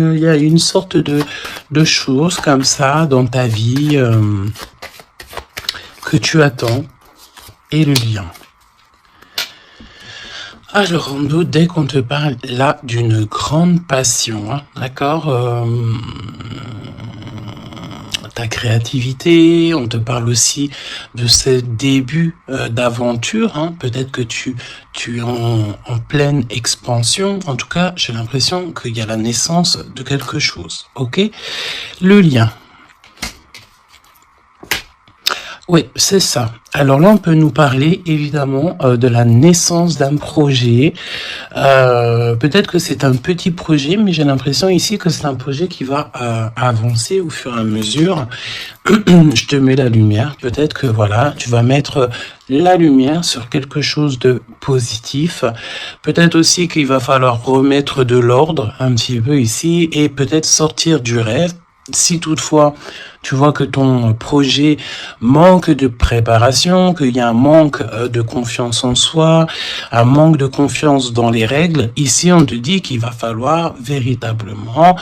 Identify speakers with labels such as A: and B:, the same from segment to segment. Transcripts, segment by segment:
A: Il y a une sorte de choses comme ça dans ta vie que tu attends et le lien. Alors, dès qu'on te parle là d'une grande passion, hein, d'accord, ta créativité, on te parle aussi de ce début d'aventure, hein, peut-être que tu es en pleine expansion, en tout cas, j'ai l'impression qu'il y a la naissance de quelque chose, ok? Le lien. Oui, c'est ça. Alors là, on peut nous parler évidemment de la naissance d'un projet. Peut-être que c'est un petit projet, mais j'ai l'impression ici que c'est un projet qui va avancer au fur et à mesure. Je te mets la lumière. Peut-être que voilà, tu vas mettre la lumière sur quelque chose de positif. Peut-être aussi qu'il va falloir remettre de l'ordre un petit peu ici et peut-être sortir du rêve. Si toutefois tu vois que ton projet manque de préparation, qu'il y a un manque de confiance en soi, un manque de confiance dans les règles, ici on te dit qu'il va falloir véritablement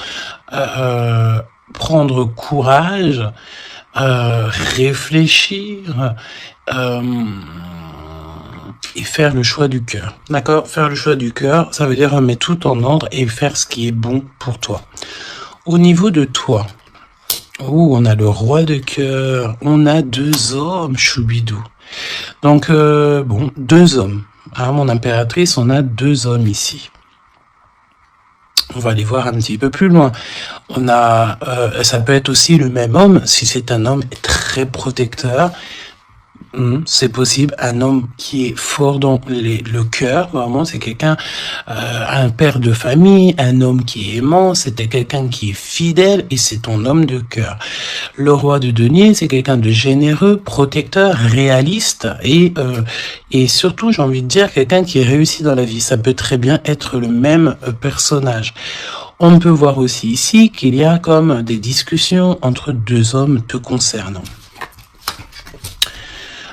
A: prendre courage, réfléchir et faire le choix du cœur. D'accord? Faire le choix du cœur, ça veut dire remettre tout en ordre et faire ce qui est bon pour toi. Au niveau de toi, on a le roi de cœur, on a 2 hommes, choubidou. Donc, bon, 2 hommes. Hein, mon impératrice, on a 2 hommes ici. On va aller voir un petit peu plus loin. On a, ça peut être aussi le même homme, si c'est un homme très protecteur. C'est possible, un homme qui est fort dans le cœur, vraiment, c'est quelqu'un, un père de famille, un homme qui est aimant, c'était quelqu'un qui est fidèle et c'est ton homme de cœur. Le roi de denier, c'est quelqu'un de généreux, protecteur, réaliste et surtout, j'ai envie de dire, quelqu'un qui est réussi dans la vie. Ça peut très bien être le même personnage. On peut voir aussi ici qu'il y a comme des discussions entre 2 hommes te concernant.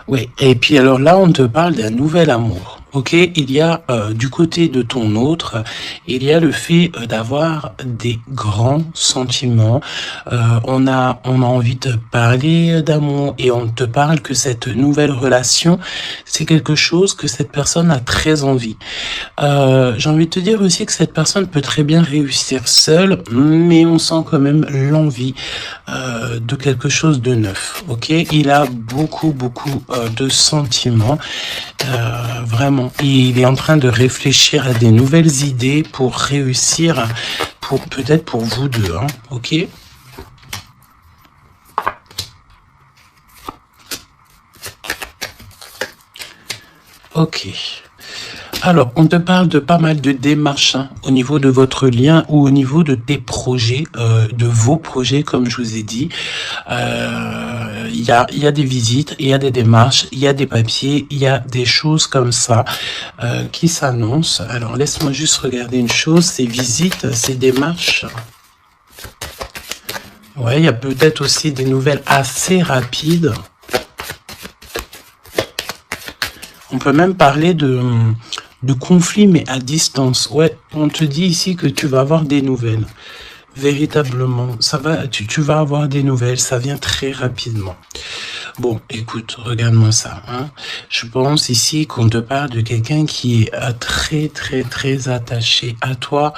A: Oui, et puis alors là, on te parle d'un nouvel amour. Ok, il y a du côté de ton autre, il y a le fait d'avoir des grands sentiments. On a envie de parler d'amour et on te parle que cette nouvelle relation, c'est quelque chose que cette personne a très envie. J'ai envie de te dire aussi que cette personne peut très bien réussir seule, mais on sent quand même l'envie de quelque chose de neuf. Ok, il a beaucoup de sentiments, vraiment. Il est en train de réfléchir à des nouvelles idées pour réussir, peut-être pour vous deux, hein, ok? Ok. Alors, on te parle de pas mal de démarches hein, au niveau de votre lien ou au niveau de tes projets, de vos projets, comme je vous ai dit. Il y a des visites, il y a des démarches, il y a des papiers, il y a des choses comme ça qui s'annoncent. Alors, laisse-moi juste regarder une chose, ces visites, ces démarches. Ouais, il y a peut-être aussi des nouvelles assez rapides. On peut même parler de conflit, mais à distance. Ouais, on te dit ici que tu vas avoir des nouvelles. Véritablement, ça va, tu vas avoir des nouvelles, ça vient très rapidement. Bon, écoute, regarde-moi ça. Hein. Je pense ici qu'on te parle de quelqu'un qui est très attaché à toi,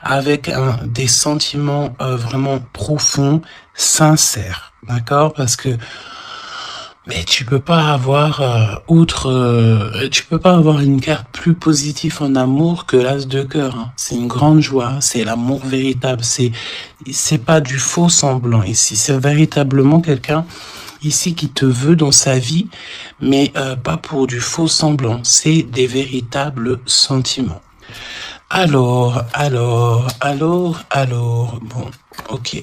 A: avec des sentiments vraiment profonds, sincères. D'accord? Parce que mais tu peux pas avoir tu peux pas avoir une carte plus positive en amour que l'as de cœur. Hein. C'est une grande joie, c'est l'amour véritable. C'est pas du faux semblant ici. C'est véritablement quelqu'un ici qui te veut dans sa vie, mais pas pour du faux semblant. C'est des véritables sentiments. Alors, bon, ok.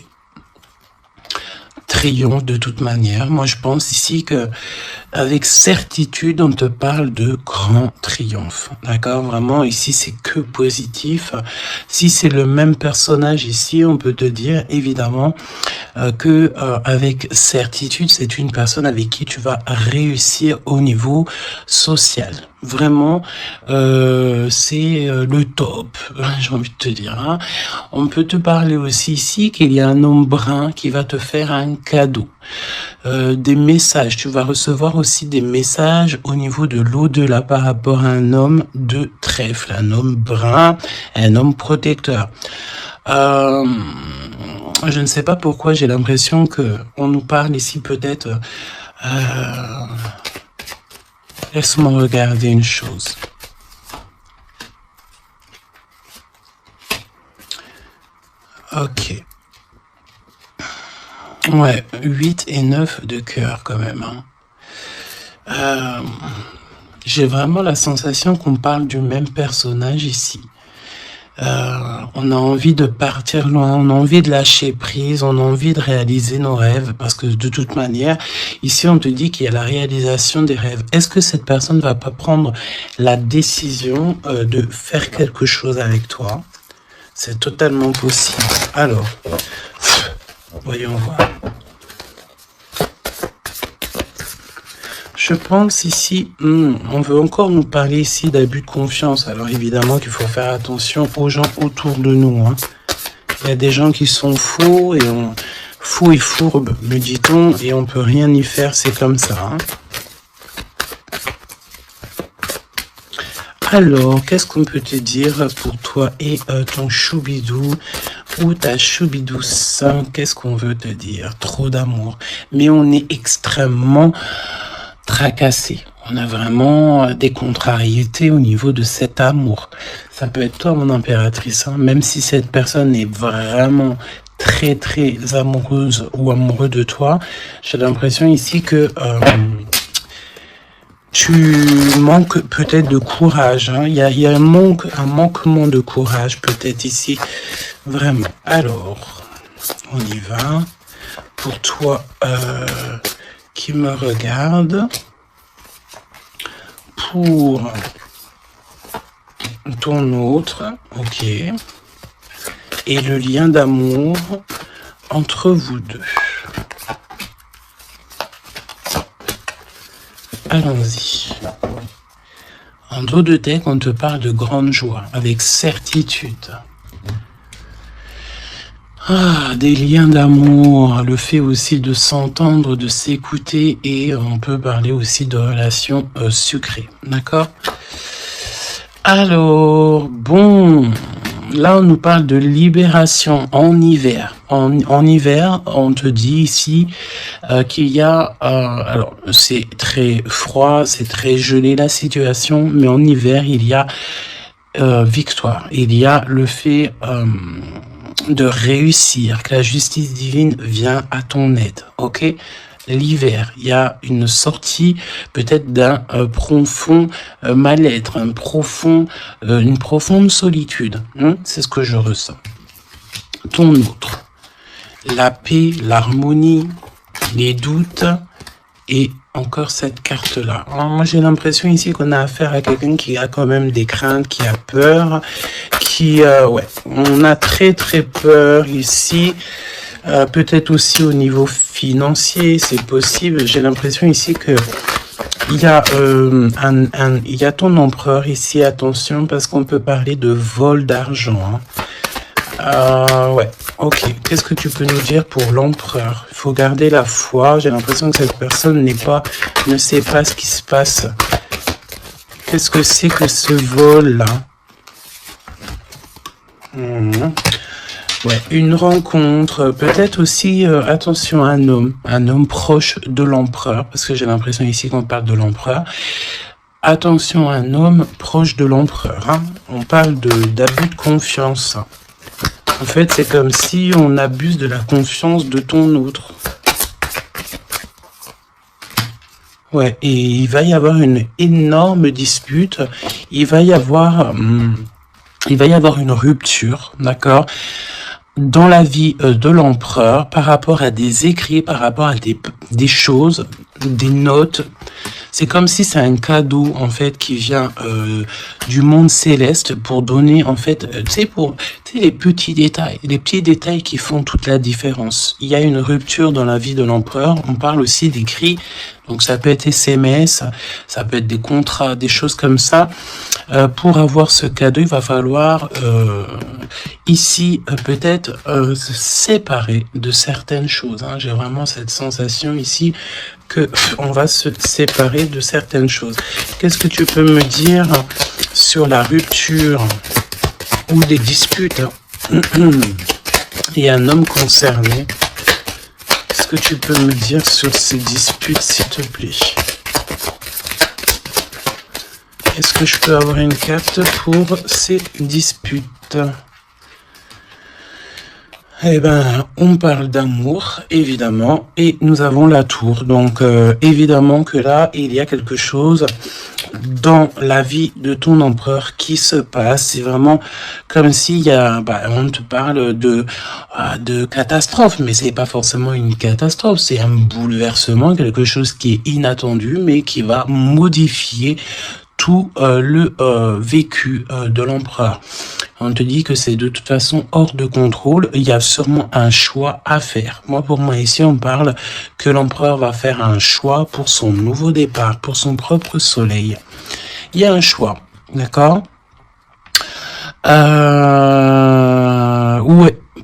A: Triomphe de toute manière. Moi, je pense ici que avec certitude, on te parle de grand triomphe. D'accord? Vraiment, ici, c'est que positif. Si c'est le même personnage ici, on peut te dire, évidemment, que avec certitude, c'est une personne avec qui tu vas réussir au niveau social. Vraiment, c'est le top, j'ai envie de te dire. Hein. On peut te parler aussi ici qu'il y a un homme brun qui va te faire un cadeau. Des messages, tu vas recevoir aussi des messages au niveau de l'au-delà par rapport à un homme de trèfle, un homme brun, un homme protecteur. Je ne sais pas pourquoi j'ai l'impression que on nous parle ici peut-être. Laisse-moi regarder une chose. Ok. Ouais, 8 et 9 de cœur quand même. Hein. J'ai vraiment la sensation qu'on parle du même personnage ici. On a envie de partir loin, on a envie de lâcher prise, on a envie de réaliser nos rêves, parce que de toute manière, ici on te dit qu'il y a la réalisation des rêves. Est-ce que cette personne va pas prendre la décision de faire quelque chose avec toi? C'est totalement possible. Alors, voyons voir. Je pense ici, on veut encore nous parler ici d'abus de confiance. Alors évidemment qu'il faut faire attention aux gens autour de nous. Hein. Il y a des gens qui sont faux et fous et fourbes, me dit-on, et on peut rien y faire, c'est comme ça. Hein. Alors, qu'est-ce qu'on peut te dire pour toi et ton choubidou ou ta choubidouce? Qu'est-ce qu'on veut te dire? Trop d'amour. Mais on est extrêmement tracassé. On a vraiment des contrariétés au niveau de cet amour. Ça peut être toi, mon impératrice, hein, même si cette personne est vraiment très très amoureuse ou amoureux de toi. J'ai l'impression ici que tu manques peut-être de courage. Hein. Il y a un manquement de courage peut-être ici. Vraiment. Alors, on y va. Pour toi qui me regarde, pour ton autre, ok, et le lien d'amour entre vous deux. Allons-y. En dos de tête, on te parle de grande joie, avec certitude. Ah, des liens d'amour, le fait aussi de s'entendre, de s'écouter, et on peut parler aussi de relations sucrées, d'accord? Alors, bon, là on nous parle de libération en hiver. En hiver, on te dit ici qu'il y a, alors c'est très froid, c'est très gelé la situation, mais en hiver il y a victoire, il y a le fait de réussir, que la justice divine vient à ton aide, ok? L'hiver, il y a une sortie peut-être d'un profond mal-être, une profonde solitude. Hein? C'est ce que je ressens. Ton autre, la paix, l'harmonie, les doutes et encore cette carte-là. Moi, j'ai l'impression ici qu'on a affaire à quelqu'un qui a quand même des craintes, qui a peur, ouais, on a très très peur ici. Peut-être aussi au niveau financier, c'est possible. J'ai l'impression ici que il y a il y a ton empereur ici. Attention, parce qu'on peut parler de vol d'argent. Hein. Ouais. Ok. Qu'est-ce que tu peux nous dire pour l'empereur? Il faut garder la foi. J'ai l'impression que cette personne ne sait pas ce qui se passe. Qu'est-ce que c'est que ce vol-là? Ouais, une rencontre, peut-être aussi, attention, un homme proche de l'empereur, parce que j'ai l'impression ici qu'on parle de l'empereur. Attention, un homme proche de l'empereur. Hein. On parle d'abus de confiance. En fait, c'est comme si on abuse de la confiance de ton autre. Ouais, et il va y avoir une énorme dispute. Il va y avoir une rupture, d'accord, dans la vie de l'empereur par rapport à des écrits, par rapport à des choses. des notes. C'est comme si c'est un cadeau en fait qui vient du monde céleste pour donner en fait, tu sais les petits détails qui font toute la différence. Il y a une rupture dans la vie de l'empereur. On parle aussi d'écrits, donc ça peut être SMS, ça peut être des contrats, des choses comme ça. Pour avoir ce cadeau, il va falloir ici peut-être se séparer de certaines choses. Hein. J'ai vraiment cette sensation ici que on va se séparer de certaines choses. Qu'est-ce que tu peux me dire sur la rupture ou des disputes? Il y a un homme concerné. Qu'est-ce que tu peux me dire sur ces disputes, s'il te plaît? Est-ce que je peux avoir une carte pour ces disputes? Eh ben, on parle d'amour, évidemment, et nous avons la tour. Donc, évidemment que là, il y a quelque chose dans la vie de ton empereur qui se passe. C'est vraiment comme s'il y a, on te parle de catastrophe, mais c'est pas forcément une catastrophe, c'est un bouleversement, quelque chose qui est inattendu, mais qui va modifier tout le vécu de l'empereur. On te dit que c'est de toute façon hors de contrôle. Il y a sûrement un choix à faire. Pour moi, ici, on parle que l'empereur va faire un choix pour son nouveau départ, pour son propre soleil. Il y a un choix, d'accord? Ouais,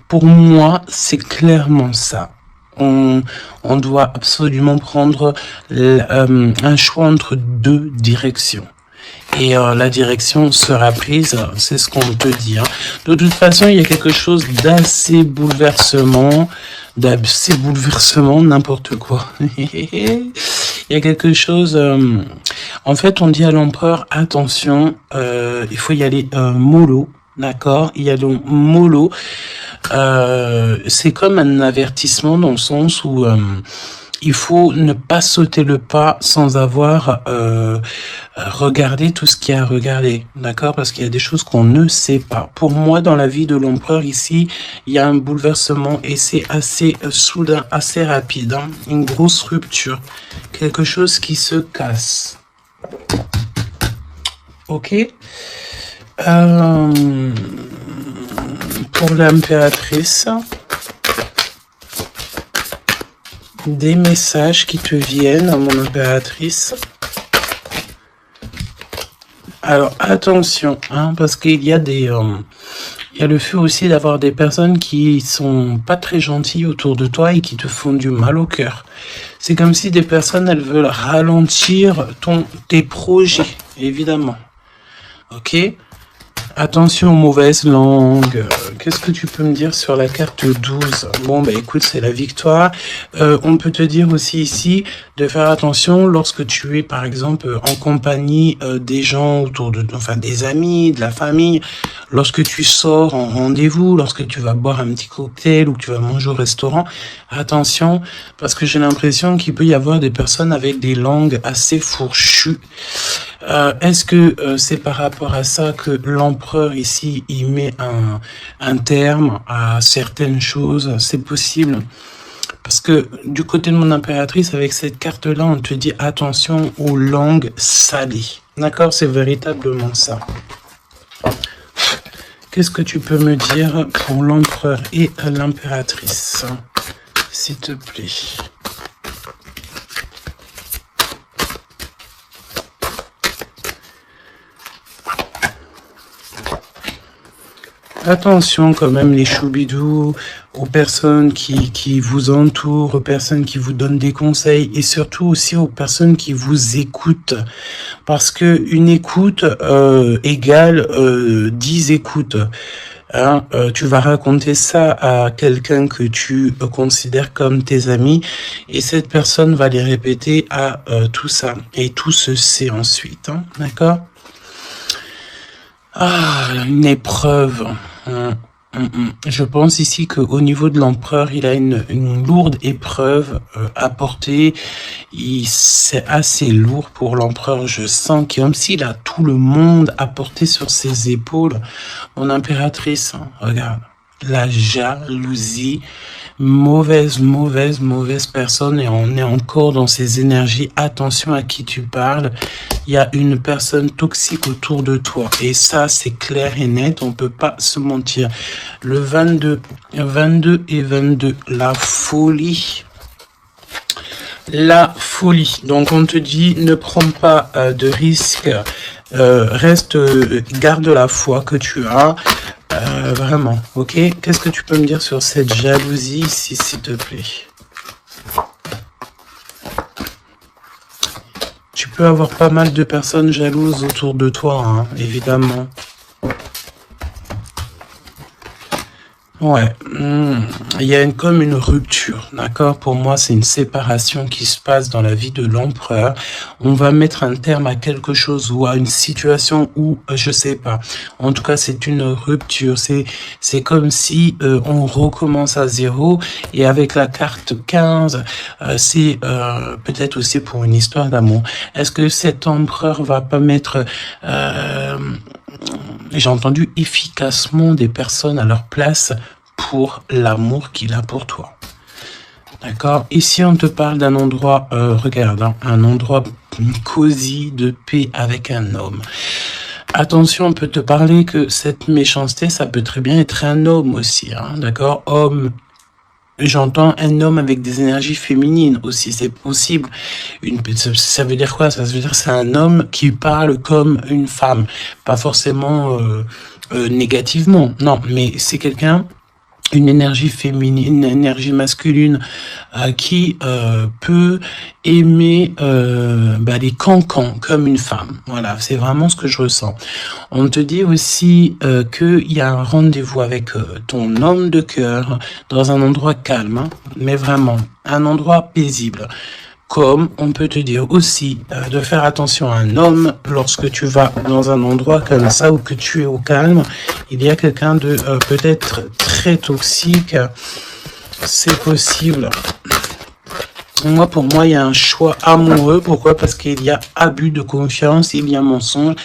A: pour moi, c'est clairement ça. On doit absolument prendre un choix entre deux directions. Et la direction sera prise, c'est ce qu'on peut dire. De toute façon, il y a quelque chose d'assez bouleversement, n'importe quoi. Il y a quelque chose... en fait, on dit à l'empereur, attention, il faut y aller mollo, d'accord? Il y a donc mollo. C'est comme un avertissement dans le sens où... il faut ne pas sauter le pas sans avoir regardé tout ce qu'il y a à regarder, d'accord? Parce qu'il y a des choses qu'on ne sait pas. Pour moi, dans la vie de l'empereur ici, il y a un bouleversement et c'est assez soudain, assez rapide. Hein? Une grosse rupture, quelque chose qui se casse. Ok. Pour l'impératrice... des messages qui te viennent à mon impératrice. Alors attention, hein, parce qu'il y a des, il y a le fait aussi d'avoir des personnes qui sont pas très gentilles autour de toi et qui te font du mal au cœur. C'est comme si des personnes, elles veulent ralentir tes projets, évidemment. Ok? Attention aux mauvaises langues. Qu'est-ce que tu peux me dire sur la carte 12? Bon, écoute, c'est la victoire. On peut te dire aussi ici de faire attention lorsque tu es, par exemple, en compagnie des gens autour de toi, enfin des amis, de la famille, lorsque tu sors en rendez-vous, lorsque tu vas boire un petit cocktail ou que tu vas manger au restaurant. Attention, parce que j'ai l'impression qu'il peut y avoir des personnes avec des langues assez fourchues. Est-ce que c'est par rapport à ça que l'empereur ici, il met un terme à certaines choses? C'est possible. Parce que du côté de mon impératrice, avec cette carte-là, on te dit attention aux langues salées. D'accord? C'est véritablement ça. Qu'est-ce que tu peux me dire pour l'empereur et l'impératrice, s'il te plaît? Attention quand même les choubidous, aux personnes qui vous entourent, aux personnes qui vous donnent des conseils et surtout aussi aux personnes qui vous écoutent. Parce que une écoute égale 10 écoutes. Hein, tu vas raconter ça à quelqu'un que tu considères comme tes amis et cette personne va les répéter à tout ça. Et tout se sait ensuite. Hein, d'accord? Ah, une épreuve. Je pense ici qu'au niveau de l'empereur, il a une lourde épreuve à porter. C'est assez lourd pour l'empereur. Je sens comme s'il a tout le monde à porter sur ses épaules. Mon impératrice, hein, regarde, la jalousie Mauvaise personne, et on est encore dans ces énergies. Attention à qui tu parles. Il y a une personne toxique autour de toi, et ça c'est clair et net, on peut pas se mentir. Le 22 et 22, la folie. La folie. Donc on te dit, ne prends pas de risques, reste, garde la foi que tu as, vraiment, ok? Qu'est-ce que tu peux me dire sur cette jalousie ici, s'il te plaît? Tu peux avoir pas mal de personnes jalouses autour de toi, hein, évidemment. Ouais, il y a comme une rupture, d'accord? Pour moi, c'est une séparation qui se passe dans la vie de l'empereur. On va mettre un terme à quelque chose ou à une situation où, je sais pas. En tout cas, c'est une rupture. C'est comme si on recommence à zéro. Et avec la carte 15, c'est peut-être aussi pour une histoire d'amour. Est-ce que cet empereur va pas mettre... j'ai entendu efficacement des personnes à leur place pour l'amour qu'il a pour toi. D'accord? Ici, on te parle d'un endroit, regarde, hein, un endroit cosy, de paix avec un homme. Attention, on peut te parler que cette méchanceté, ça peut très bien être un homme aussi, hein, d'accord? Homme, j'entends un homme avec des énergies féminines aussi, c'est possible. Ça veut dire quoi? Ça veut dire que c'est un homme qui parle comme une femme, pas forcément négativement, non, mais c'est quelqu'un, une énergie féminine, une énergie masculine qui peut aimer les cancans comme une femme. Voilà, c'est vraiment ce que je ressens. On te dit aussi qu'il y a un rendez-vous avec ton homme de cœur dans un endroit calme, hein, mais vraiment un endroit paisible. Comme on peut te dire aussi de faire attention à un homme lorsque tu vas dans un endroit comme ça ou que tu es au calme. Il y a quelqu'un de peut-être très toxique. C'est possible. Pour moi, il y a un choix amoureux. Pourquoi? Parce qu'il y a abus de confiance, il y a mensonge.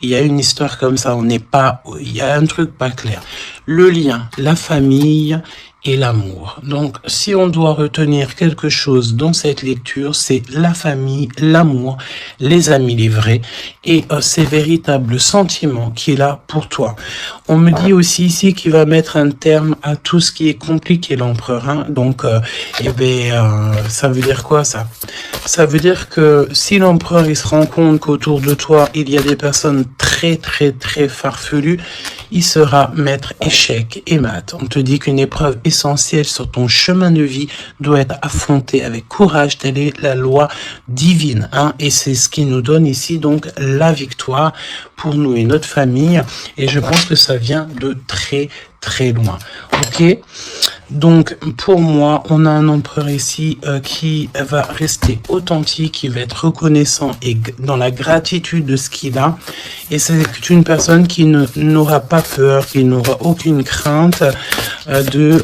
A: Il y a une histoire comme ça. Il y a un truc pas clair. Le lien, la famille et l'amour. Donc, si on doit retenir quelque chose dans cette lecture, c'est la famille, l'amour, les amis, les vrais, et ces véritables sentiments qu'il a pour toi. On me dit aussi ici qu'il va mettre un terme à tout ce qui est compliqué, l'empereur. Hein. Donc, ça veut dire quoi ça? Ça veut dire que si l'empereur il se rend compte qu'autour de toi, il y a des personnes très farfelues, il sera maître échec et mat. On te dit qu'une épreuve essentielle sur ton chemin de vie doit être affrontée avec courage. Telle est la loi divine, hein, et c'est ce qui nous donne ici donc la victoire pour nous et notre famille. Et je pense que ça vient de très loin. Ok, donc pour moi on a un empereur ici qui va rester authentique, qui va être reconnaissant et dans la gratitude de ce qu'il a, et c'est une personne qui n'aura pas peur, qui n'aura aucune crainte de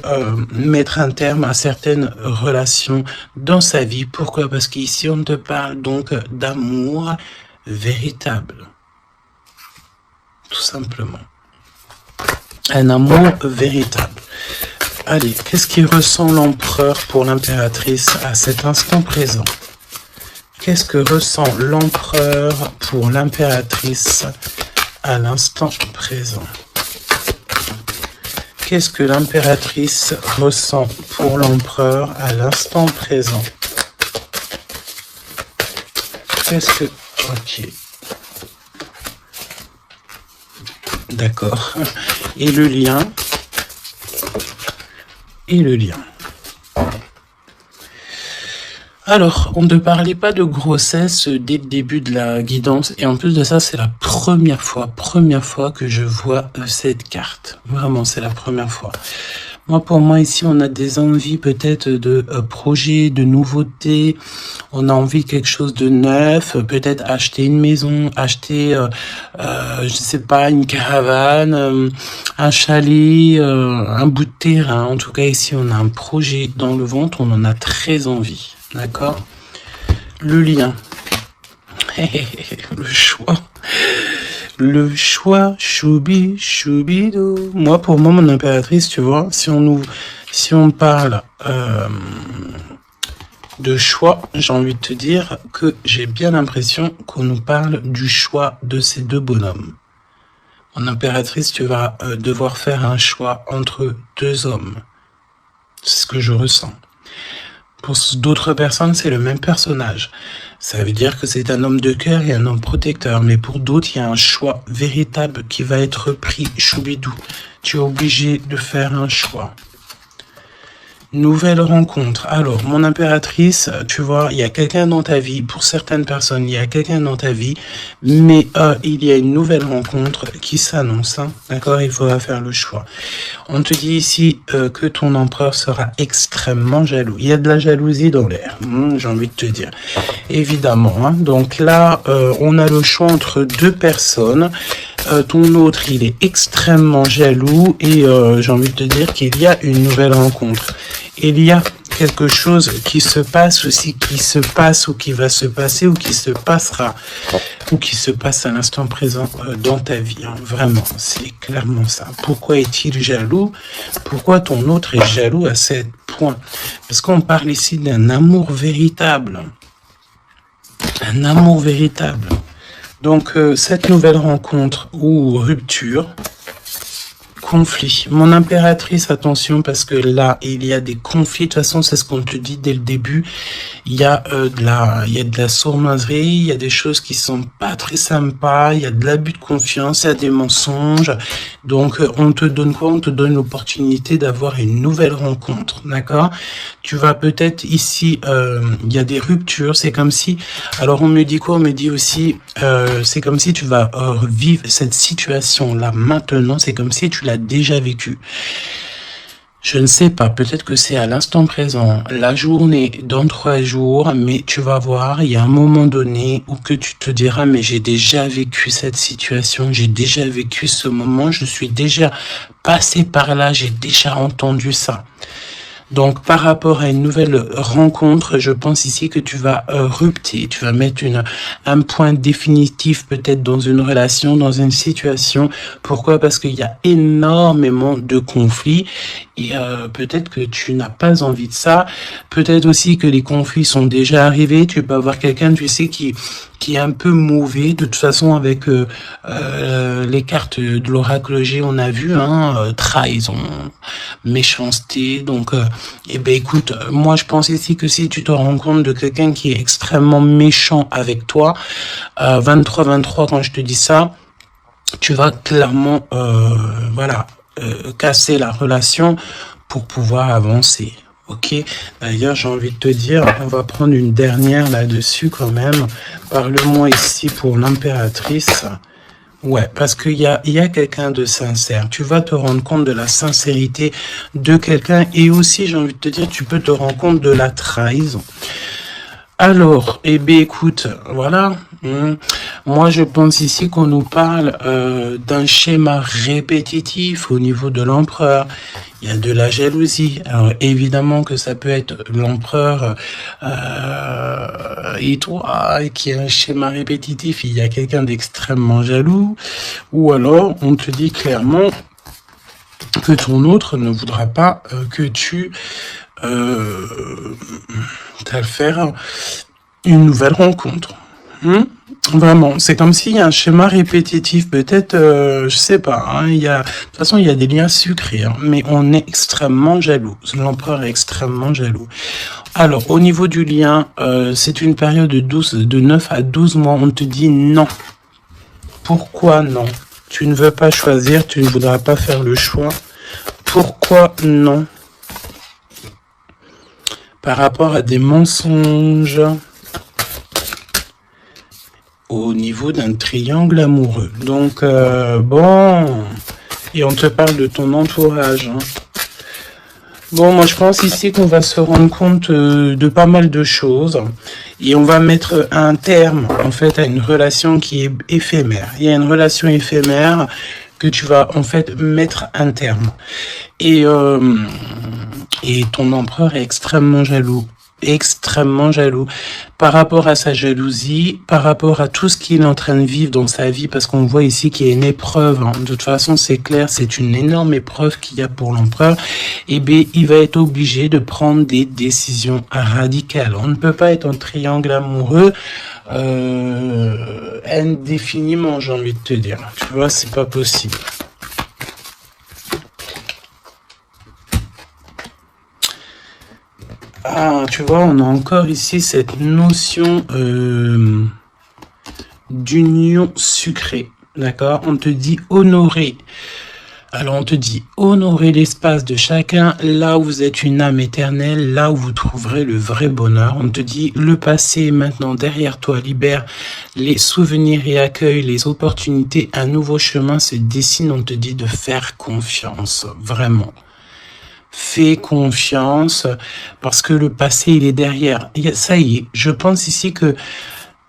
A: mettre un terme à certaines relations dans sa vie. Pourquoi? Parce qu'ici on te parle donc d'amour véritable, tout simplement. Un amour véritable. Allez, qu'est-ce qu'il ressent l'empereur pour l'impératrice à cet instant présent? Qu'est-ce que ressent l'empereur pour l'impératrice à l'instant présent? Qu'est-ce que l'impératrice ressent pour l'empereur à l'instant présent? Qu'est-ce que... Ok. D'accord. Et le lien? Et le lien. Alors, on ne parlait pas de grossesse dès le début de la guidance. Et en plus de ça, c'est la première fois que je vois cette carte. Vraiment, c'est la première fois. Pour moi, ici, on a des envies peut-être de projets, de nouveautés. On a envie de quelque chose de neuf, peut-être acheter une maison, acheter, je sais pas, une caravane, un chalet, un bout de terrain. En tout cas, ici, on a un projet dans le ventre, on en a très envie. D'accord? Le lien. Le choix. Le choix, choubi, choubidou. Pour moi, mon impératrice, tu vois, si on nous Si on parle de choix, j'ai envie de te dire que j'ai bien l'impression qu'on nous parle du choix de ces deux bonhommes. En impératrice, tu vas devoir faire un choix entre deux hommes. C'est ce que je ressens. Pour d'autres personnes, c'est le même personnage. Ça veut dire que c'est un homme de cœur et un homme protecteur. Mais pour d'autres, il y a un choix véritable qui va être pris. Choubidou, tu es obligé de faire un choix. Nouvelle rencontre. Alors, mon impératrice, tu vois, il y a quelqu'un dans ta vie. Pour certaines personnes, il y a quelqu'un dans ta vie. Mais il y a une nouvelle rencontre qui s'annonce. Hein, d'accord, il faudra faire le choix. On te dit ici que ton empereur sera extrêmement jaloux. Il y a de la jalousie dans l'air, j'ai envie de te dire. Évidemment. Hein, donc là, on a le choix entre deux personnes. Ton autre, il est extrêmement jaloux et j'ai envie de te dire qu'il y a une nouvelle rencontre. Il y a quelque chose qui se passe aussi, qui se passe ou qui va se passer ou qui se passera ou qui se passe à l'instant présent dans ta vie. Hein. Vraiment, c'est clairement ça. Pourquoi est-il jaloux? Pourquoi ton autre est jaloux à ce point? Parce qu'on parle ici d'un amour véritable. Un amour véritable. Donc, cette nouvelle rencontre ou rupture, conflit. Mon impératrice, attention, parce que là, il y a des conflits. De toute façon, c'est ce qu'on te dit dès le début. Il y a de la sournoiserie, il y a des choses qui sont pas très sympas, il y a de l'abus de confiance, il y a des mensonges. Donc, on te donne quoi? On te donne l'opportunité d'avoir une nouvelle rencontre, d'accord? Tu vas peut-être ici, il y a des ruptures, c'est comme si, alors on me dit quoi? On me dit aussi, c'est comme si tu vas vivre cette situation-là maintenant, c'est comme si tu l'as déjà vécu. Je ne sais pas, peut-être que c'est à l'instant présent, la journée, dans 3 jours, mais tu vas voir, il y a un moment donné où que tu te diras, mais j'ai déjà vécu cette situation, j'ai déjà vécu ce moment, je suis déjà passé par là, j'ai déjà entendu ça. Donc, par rapport à une nouvelle rencontre, je pense ici que tu vas rupter, tu vas mettre un point définitif peut-être dans une relation, dans une situation. Pourquoi? Parce qu'il y a énormément de conflits et peut-être que tu n'as pas envie de ça. Peut-être aussi que les conflits sont déjà arrivés. Tu peux avoir quelqu'un, tu sais, qui est un peu mauvais. De toute façon, avec les cartes de l'oracle G, on a vu, hein, trahison, méchanceté. Donc, eh ben écoute, moi je pense ici que si tu te rends compte de quelqu'un qui est extrêmement méchant avec toi, 23-23, quand je te dis ça, tu vas clairement, voilà, casser la relation pour pouvoir avancer. Ok, d'ailleurs j'ai envie de te dire, on va prendre une dernière là-dessus quand même. Parle-moi ici pour l'impératrice. Ouais, parce qu'il y a quelqu'un de sincère. Tu vas te rendre compte de la sincérité de quelqu'un et aussi, j'ai envie de te dire, tu peux te rendre compte de la trahison. Alors, eh bien, écoute, voilà. Moi, je pense ici qu'on nous parle d'un schéma répétitif au niveau de l'empereur. Il y a de la jalousie. Alors, évidemment que ça peut être l'empereur et toi qui a un schéma répétitif. Il y a quelqu'un d'extrêmement jaloux. Ou alors, on te dit clairement que ton autre ne voudra pas que tu t'as faire une nouvelle rencontre. Vraiment, c'est comme s'il y a un schéma répétitif, peut-être, je sais pas, hein, de toute façon, il y a des liens sucrés, hein, mais on est extrêmement jaloux. L'empereur est extrêmement jaloux. Alors, au niveau du lien, c'est une période de 9 à 12 mois, on te dit non. Pourquoi non? Tu ne veux pas choisir, tu ne voudras pas faire le choix. Pourquoi non? Par rapport à des mensonges au niveau d'un triangle amoureux. Donc, bon, et on te parle de ton entourage. Hein. Bon, moi je pense ici qu'on va se rendre compte de pas mal de choses et on va mettre un terme en fait à une relation qui est éphémère. Il y a une relation éphémère que tu vas en fait mettre un terme. Et ton empereur est extrêmement jaloux. extrêmement jaloux par rapport à sa jalousie, par rapport à tout ce qu'il est en train de vivre dans sa vie, parce qu'on voit ici qu'il y a une épreuve, hein. De toute façon, c'est clair, c'est une énorme épreuve qu'il y a pour l'empereur. Et bien, il va être obligé de prendre des décisions radicales. On ne peut pas être en triangle amoureux indéfiniment, j'ai envie de te dire. Tu vois, c'est pas possible. Ah, tu vois, on a encore ici cette notion d'union sucrée, d'accord? On te dit honorer. Alors, on te dit honorer l'espace de chacun, là où vous êtes une âme éternelle, là où vous trouverez le vrai bonheur. On te dit le passé est maintenant derrière toi, libère les souvenirs et accueille les opportunités. Un nouveau chemin se dessine, on te dit de faire confiance, vraiment. Fais confiance, parce que le passé, il est derrière. Ça y est, je pense ici que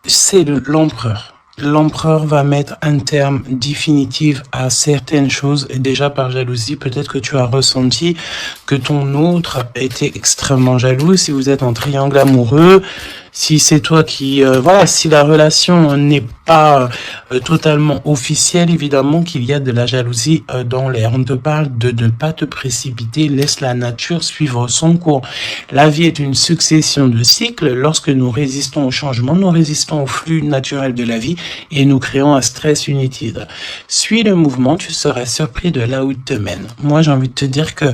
A: c'est l'empereur. L'empereur va mettre un terme définitif à certaines choses. Et déjà par jalousie, peut-être que tu as ressenti que ton autre était extrêmement jaloux. Si vous êtes en triangle amoureux, si c'est toi qui... voilà, si la relation n'est pas totalement officielle, évidemment qu'il y a de la jalousie dans l'air. On te parle de ne pas te précipiter, laisse la nature suivre son cours. La vie est une succession de cycles. Lorsque nous résistons au changement, nous résistons au flux naturel de la vie et nous créons un stress inutile. Suis le mouvement, tu seras surpris de là où il te mène. Moi, j'ai envie de te dire que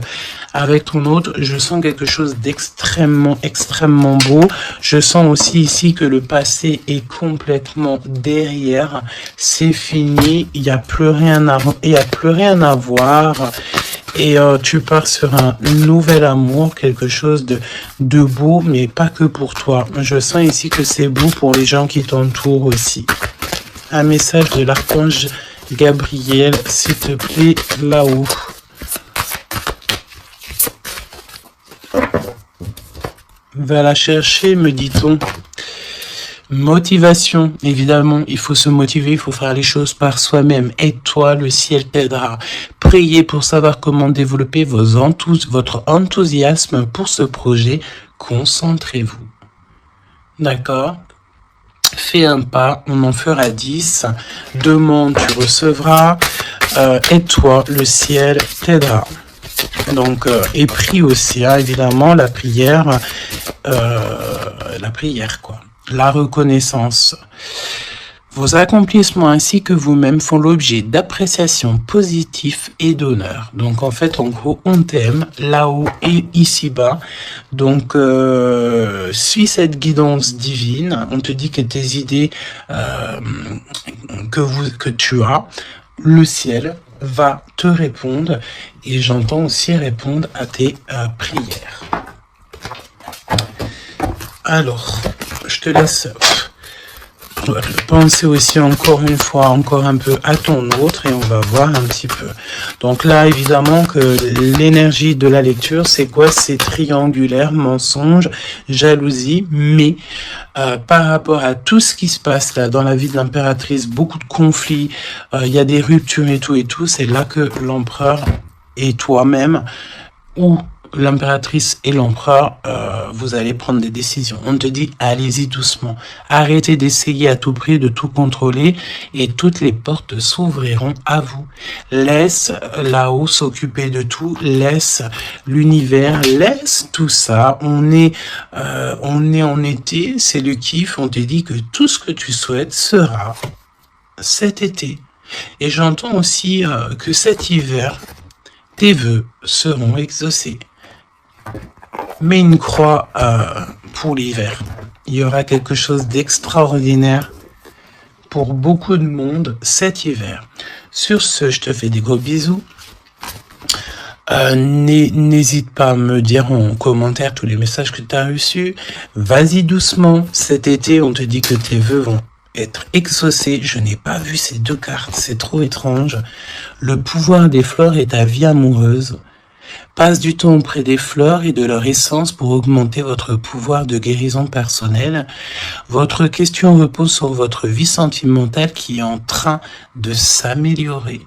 A: avec ton autre, je sens quelque chose d'extrêmement, extrêmement beau. Je sens aussi ici que le passé est complètement derrière. C'est fini. Il n'y a plus rien à voir. Et tu pars sur un nouvel amour, quelque chose de beau, mais pas que pour toi. Je sens ici que c'est beau pour les gens qui t'entourent aussi. Un message de l'archange Gabriel, s'il te plaît, là-haut. Va la chercher, me dit-on. Motivation, évidemment, il faut se motiver, il faut faire les choses par soi-même. Aide-toi, le ciel t'aidera. Priez pour savoir comment développer votre enthousiasme pour ce projet. Concentrez-vous. D'accord ? Fais un pas, on en fera 10. Demande, tu recevras. Aide-toi, le ciel t'aidera. Donc, et prie aussi, hein, évidemment, la prière, quoi. La reconnaissance. Vos accomplissements ainsi que vous-même font l'objet d'appréciation positive et d'honneur. Donc, en fait, en gros, on t'aime là-haut et ici-bas. Donc, suis cette guidance divine. On te dit que tes idées que tu as, le ciel va te répondre. Et j'entends aussi répondre à tes prières. Alors, je te laisse penser aussi encore une fois, encore un peu à ton autre et on va voir un petit peu. Donc là, évidemment que l'énergie de la lecture, c'est quoi? C'est triangulaire, mensonge, jalousie, mais par rapport à tout ce qui se passe là dans la vie de l'impératrice, beaucoup de conflits, il y a des ruptures et tout, c'est là que l'empereur et toi-même, ou l'impératrice et l'empereur, vous allez prendre des décisions. On te dit, allez-y doucement. Arrêtez d'essayer à tout prix de tout contrôler et toutes les portes s'ouvriront à vous. Laisse là-haut s'occuper de tout. Laisse l'univers. Laisse tout ça. On est en été. C'est le kiff. On te dit que tout ce que tu souhaites sera cet été. Et j'entends aussi que cet hiver, tes vœux seront exaucés. Mets une croix pour l'hiver. Il y aura quelque chose d'extraordinaire pour beaucoup de monde cet hiver. Sur ce, je te fais des gros bisous. N'hésite pas à me dire en commentaire tous les messages que tu as reçus. Vas-y doucement. Cet été, on te dit que tes vœux vont être exaucés. Je n'ai pas vu ces deux cartes. C'est trop étrange. Le pouvoir des fleurs est ta vie amoureuse. Passe du temps auprès des fleurs et de leur essence pour augmenter votre pouvoir de guérison personnelle. Votre question repose sur votre vie sentimentale qui est en train de s'améliorer.